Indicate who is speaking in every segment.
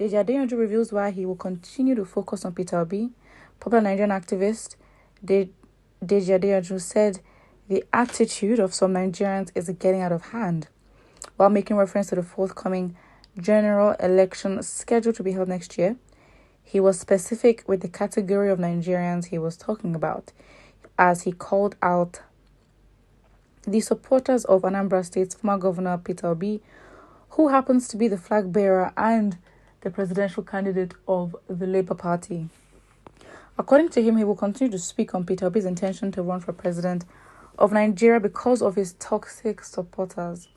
Speaker 1: Deji Adeyanju reveals why he will continue to focus on Peter Obi. Popular Nigerian activist Deji Adeyanju said the attitude of some Nigerians is getting out of hand, while making reference to the forthcoming general election scheduled to be held next year. He was specific with the category of Nigerians he was talking about, as he called out the supporters of Anambra State's former governor Peter Obi, who happens to be the flag bearer and the presidential candidate of the Labour Party. According to him, he will continue to speak on Peter Obi's intention to run for president of Nigeria because of his toxic supporters,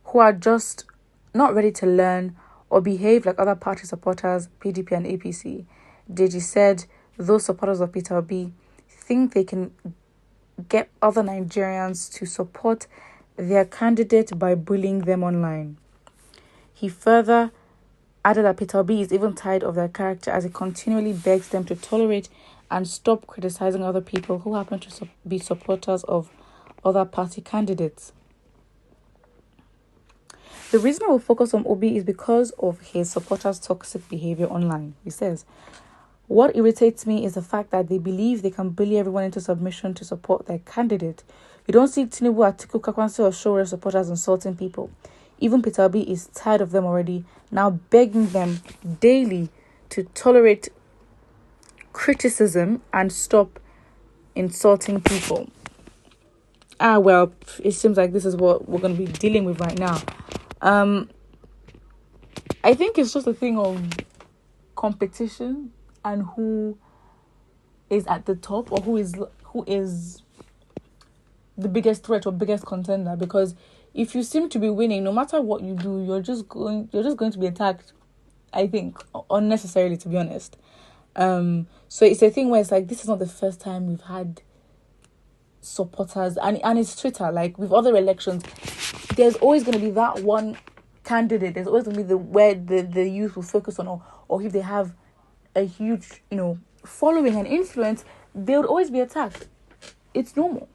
Speaker 1: who are just not ready to learn or behave like other party supporters, PDP and APC. Deji said those supporters of Peter Obi think they can get other Nigerians to support their candidate by bullying them online. He further added that Peter Obi is even tired of their character, as he continually begs them to tolerate and stop criticizing other people who happen to be supporters of other party candidates. The reason I will focus on Obi is because of his supporters' toxic behavior online. He says, "What irritates me is the fact that they believe they can bully everyone into submission to support their candidate. You don't see Tinubu, Atiku, Kakwanse or Showore supporters insulting people. Even Peter Obi is tired of them already, now begging them daily to tolerate criticism and stop insulting people." Well, it seems like this is what we're going to be dealing with right now. I think it's just a thing of competition and who is at the top, or who is the biggest threat or biggest contender. Because if you seem to be winning, no matter what you do, you're just going to be attacked, I think, unnecessarily, to be honest. So it's a thing where it's like, this is not the first time we've had supporters, and it's Twitter, like with other elections, there's always going to be that one candidate. There's always going to be where the youth will focus on, or if they have a huge, following and influence, they would always be attacked. It's normal.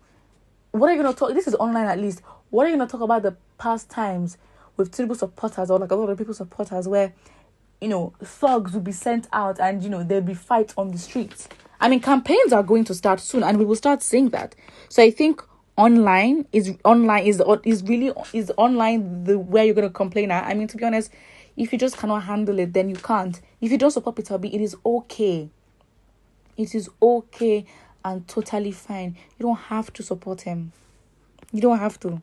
Speaker 1: What are you going to talk? This is online, at least. What are you going to talk about the past times with Tinubu supporters, or like a lot of people's supporters, where thugs will be sent out and there'll be fights on the streets? I mean, campaigns are going to start soon, and we will start seeing that. So I think online is online the where you're going to complain at. I mean, to be honest, if you just cannot handle it, then you can't. If you don't support Peter Obi, it is okay. It is okay and totally fine. You don't have to support him. You don't have to.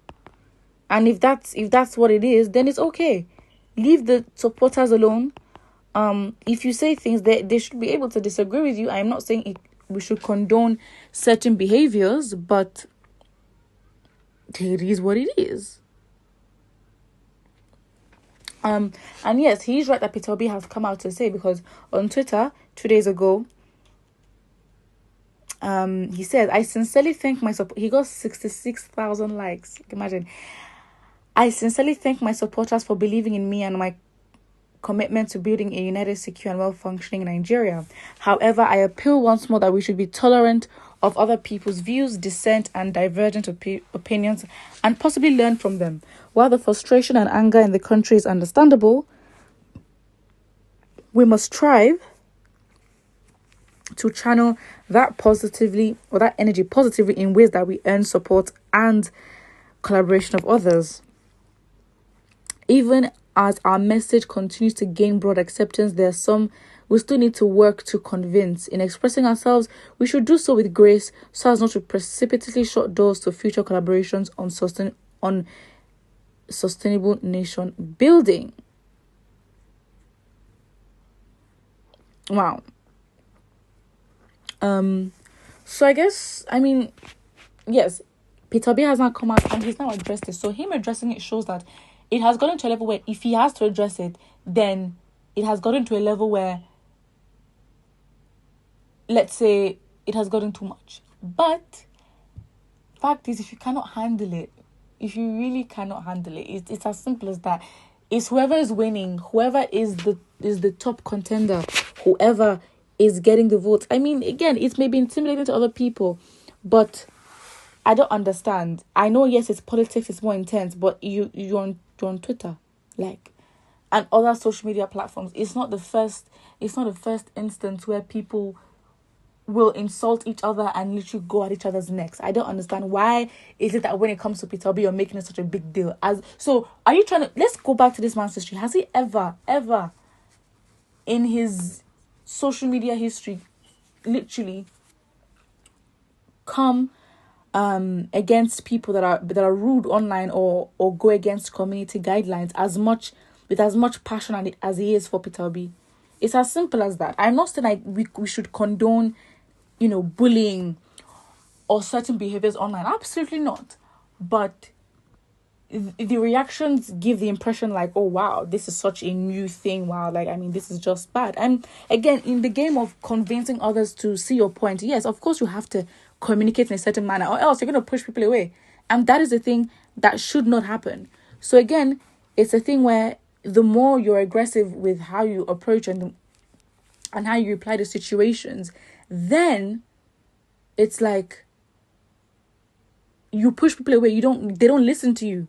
Speaker 1: And if that's what it is, then it's okay. Leave the supporters alone. If you say things, they should be able to disagree with you. I'm not saying we should condone certain behaviors, but it is what it is. And yes, he's right that Peter Obi has come out to say, because on Twitter 2 days ago, he said, "I sincerely thank my support." He got 66,000 likes. Imagine. "I sincerely thank my supporters for believing in me and my commitment to building a united, secure and well-functioning Nigeria. However, I appeal once more that we should be tolerant of other people's views, dissent and divergent opinions, and possibly learn from them. While the frustration and anger in the country is understandable, we must strive to channel that positively, or that energy positively, in ways that we earn support and collaboration of others. Even as our message continues to gain broad acceptance, there are some we still need to work to convince. In expressing ourselves, we should do so with grace, so as not to precipitously shut doors to future collaborations on sustainable nation building." Wow. So I guess, yes, Peter Obi has now come out and he's now addressed it. So him addressing it shows that it has gotten to a level where if he has to address it, then it has gotten to a level where, let's say, it has gotten too much. But fact is, if you cannot handle it, if you really cannot handle it, it's as simple as that. It's whoever is winning, whoever is the top contender, whoever is getting the votes. I mean, again, it may be intimidating to other people, but I don't understand. I know, yes, it's politics, it's more intense, but you're on Twitter, like, and other social media platforms, it's not the first instance where people will insult each other and literally go at each other's necks. I don't understand why is it that when it comes to Peter Obi, you're making it such a big deal. Are you trying to, let's go back to this man's history. Has he ever in his social media history literally come against people that are rude online or go against community guidelines with as much passion as he is for Peter Obi? It's as simple as that. I'm not saying we should condone, bullying or certain behaviors online. Absolutely not. But the reactions give the impression like, oh wow, this is such a new thing. Wow, this is just bad. And again, in the game of convincing others to see your point, yes, of course you have to communicate in a certain manner, or else you're going to push people away. And that is the thing that should not happen. So again, it's a thing where the more you're aggressive with how you approach and how you reply to situations, then it's like you push people away. They don't listen to you.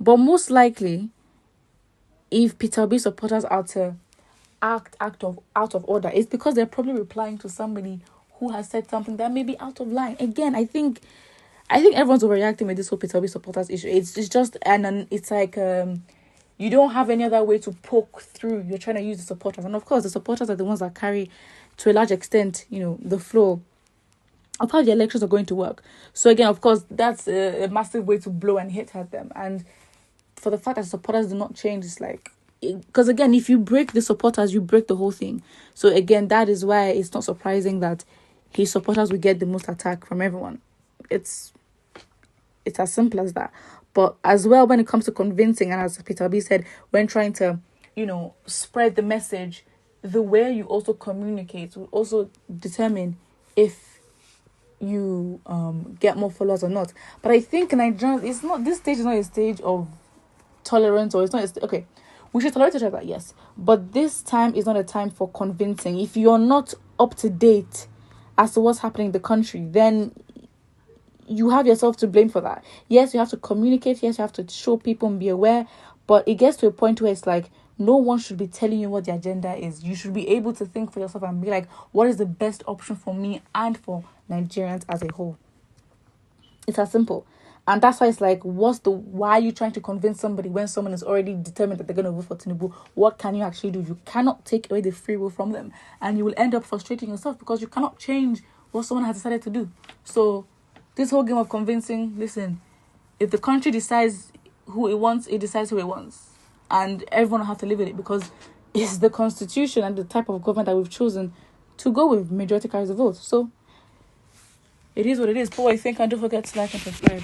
Speaker 1: But most likely, if Peter Obi supporters are to act out of order, it's because they're probably replying to somebody who has said something that may be out of line. Again, I think everyone's overreacting with this whole Peter Obi supporters issue. It's just, and it's like you don't have any other way to poke through. You're trying to use the supporters, and of course, the supporters are the ones that carry, to a large extent, the flow of how the elections are going to work. So again, of course, that's a massive way to blow and hit at them. And for the fact that supporters do not change, it's like, because again, if you break the supporters, you break the whole thing. So again, that is why it's not surprising that his supporters will get the most attack from everyone. It's as simple as that. But as well, when it comes to convincing, and as Peter Obi said, when trying to, spread the message, the way you also communicate will also determine if you get more followers or not. But I think Nigerians, this stage is not a stage of tolerance, or it's not okay. We should tolerate each other, yes, but this time is not a time for convincing. If you're not up to date as to what's happening in the country, then you have yourself to blame for that. Yes, you have to communicate. Yes, you have to show people and be aware. But it gets to a point where it's like, no one should be telling you what the agenda is. You should be able to think for yourself and be like, what is the best option for me and for Nigerians as a whole? It's as simple. And that's why it's like, why are you trying to convince somebody when someone is already determined that they're going to vote for Tinubu? What can you actually do? You cannot take away the free will from them. And you will end up frustrating yourself because you cannot change what someone has decided to do. So this whole game of convincing, listen, if the country decides who it wants, it decides who it wants. And everyone will have to live with it because it's the constitution and the type of government that we've chosen to go with. Majority carries the vote. So it is what it is. But I think, and don't forget to like and subscribe.